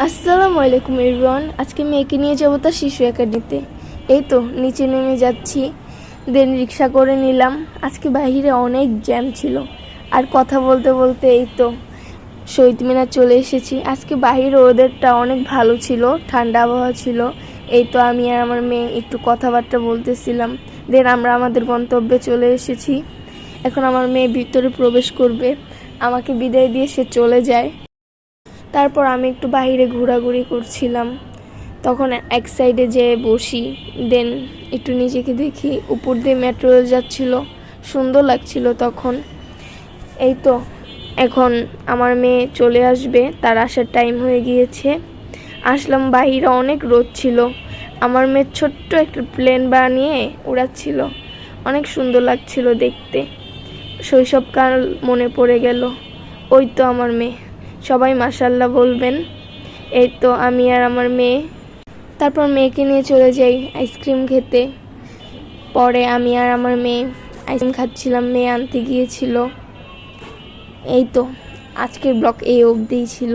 আসসালামু আলাইকুম এভরিওয়ান। আজকে মেয়েকে নিয়ে যাবো তার শিশু একাডেমিতে। এই তো নিচে নেমে যাচ্ছি, দেন রিক্সা করে নিলাম। আজকে বাইরে অনেক জ্যাম ছিল, আর কথা বলতে বলতে এই তো শহীদ মিনার চলে এসেছি। আজকে বাইরের ওয়েদারটা অনেক ভালো ছিল, ঠান্ডা আবহাওয়া ছিল। এই তো আমি আর আমার মেয়ে একটু কথাবার্তা বলতেছিলাম, দেন আমরা আমাদের গন্তব্যে চলে এসেছি। এখন আমার মেয়ে ভিতরে প্রবেশ করবে, আমাকে বিদায় দিয়ে সে চলে যায়। তারপর আমি একটু বাইরে ঘোরাঘুরি করছিলাম, তখন এক সাইডে যেয়ে বসি, দেন একটু নিজেকে দেখি। উপর দিয়ে মেট্রো রেল যাচ্ছিল, সুন্দর লাগছিল তখন। এই তো এখন আমার মেয়ে চলে আসবে, তার আসার টাইম হয়ে গিয়েছে। আসলাম, বাইরে অনেক রোদ ছিল। আমার মেয়ে ছোট্ট একটা প্লেন বানিয়ে উড়াচ্ছিল, অনেক সুন্দর লাগছিল দেখতে। শৈশবকাল মনে পড়ে গেল। ওই তো আমার মেয়ে, সবাই মাশাআল্লাহ বলবেন। এই তো আমি আর আমার মেয়ে। তারপর মেয়েকে নিয়ে চলে যাই আইসক্রিম খেতে। পরে আমি আর আমার মেয়ে আইসক্রিম খাচ্ছিলাম, মেয়ে আনতে গিয়েছিল। এই তো আজকের ব্লগ এই অবধিই ছিল।